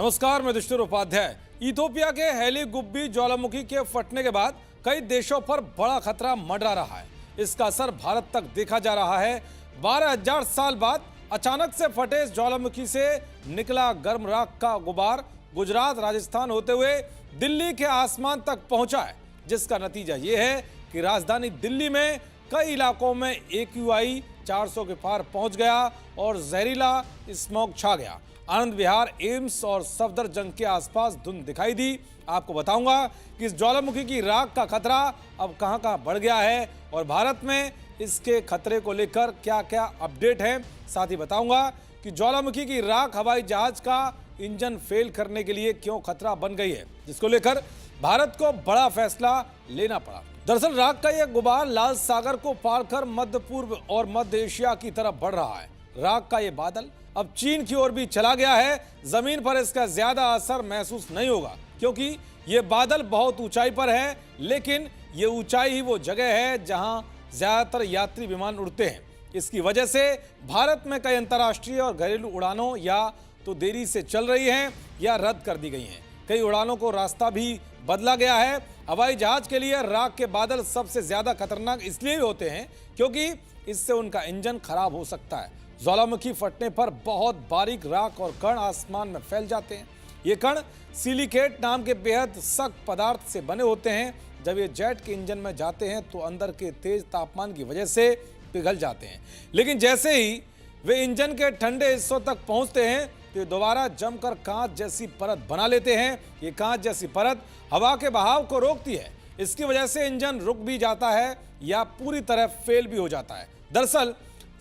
नमस्कार, मैं दुष्टर उपाध्याय। इथियोपिया के हेली गुब्बी ज्वालामुखी के फटने के बाद कई देशों पर बड़ा खतरा मंडरा रहा है। इसका असर भारत तक देखा जा रहा है। 12,000 साल बाद अचानक से फटे इस ज्वालामुखी से निकला गर्म राख का गुबार गुजरात, राजस्थान होते हुए दिल्ली के आसमान तक पहुंचा है, जिसका नतीजा यह है कि राजधानी दिल्ली में कई इलाकों में AQI 400 के पार पहुंच गया और जहरीला स्मॉग छा गया। आनंद विहार, एम्स और सफदरजंग के आसपास धुंध दिखाई दी। आपको बताऊंगा कि इस ज्वालामुखी की राख का खतरा अब कहां-कहां बढ़ गया है और भारत में इसके खतरे को लेकर क्या-क्या अपडेट है। साथ ही बताऊंगा कि ज्वालामुखी की राख हवाई जहाज का इंजन फेल करने के लिए क्यों खतरा बन गई है, जिसको लेकर भारत को बड़ा फैसला लेना पड़ा। दरअसल राख का यह गुबार लाल सागर को पार कर मध्य पूर्व और मध्य एशिया की तरफ बढ़ रहा है। राख का यह बादल अब चीन की ओर भी चला गया है। जमीन पर इसका ज्यादा असर महसूस नहीं होगा क्योंकि यह बादल बहुत ऊंचाई पर है, लेकिन यह ऊंचाई ही वो जगह है जहां ज्यादातर यात्री विमान उड़ते हैं। इसकी वजह से भारत में कई अंतर्राष्ट्रीय और घरेलू उड़ानों या तो देरी से चल रही हैं या रद्द कर दी गई हैं। कई उड़ानों को रास्ता भी बदला गया है। हवाई जहाज के लिए राख के बादल सबसे ज्यादा खतरनाक इसलिए होते हैं क्योंकि इससे उनका इंजन खराब हो सकता है। ज्वालामुखी फटने पर बहुत बारीक राख और कण आसमान में फैल जाते हैं। ये कण सिलिकेट नाम के बेहद सख्त पदार्थ से बने होते हैं। जब ये जेट के इंजन में जाते हैं तो अंदर के तेज तापमान की वजह से पिघल जाते हैं, लेकिन जैसे ही वे इंजन के ठंडे हिस्सों तक पहुंचते हैं तो ये दोबारा जमकर कांच जैसी परत बना लेते हैं। ये कांच जैसी परत हवा के बहाव को रोकती है। इसकी वजह से इंजन रुक भी जाता है या पूरी तरह फेल भी हो जाता है। दरअसल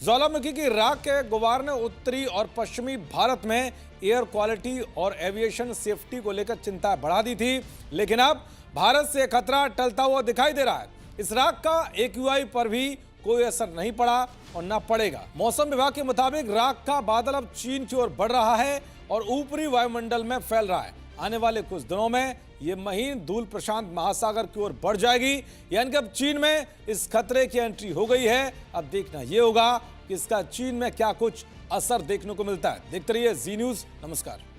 ज्वालामुखी की राख के गुबार ने उत्तरी और पश्चिमी भारत में एयर क्वालिटी और एविएशन सेफ्टी को लेकर चिंता बढ़ा दी थी, लेकिन अब भारत से खतरा टलता हुआ दिखाई दे रहा है। इस राख का AQI पर भी कोई असर नहीं पड़ा और ना पड़ेगा। मौसम विभाग के मुताबिक राख का बादल अब चीन की ओर बढ़ रहा है और ऊपरी वायुमंडल में फैल रहा है। आने वाले कुछ दिनों में ये महीन धूल प्रशांत महासागर की ओर बढ़ जाएगी, यानी कि अब चीन में इस खतरे की एंट्री हो गई है। अब देखना यह होगा कि इसका चीन में क्या कुछ असर देखने को मिलता है। देखते रहिए जी न्यूज़। नमस्कार।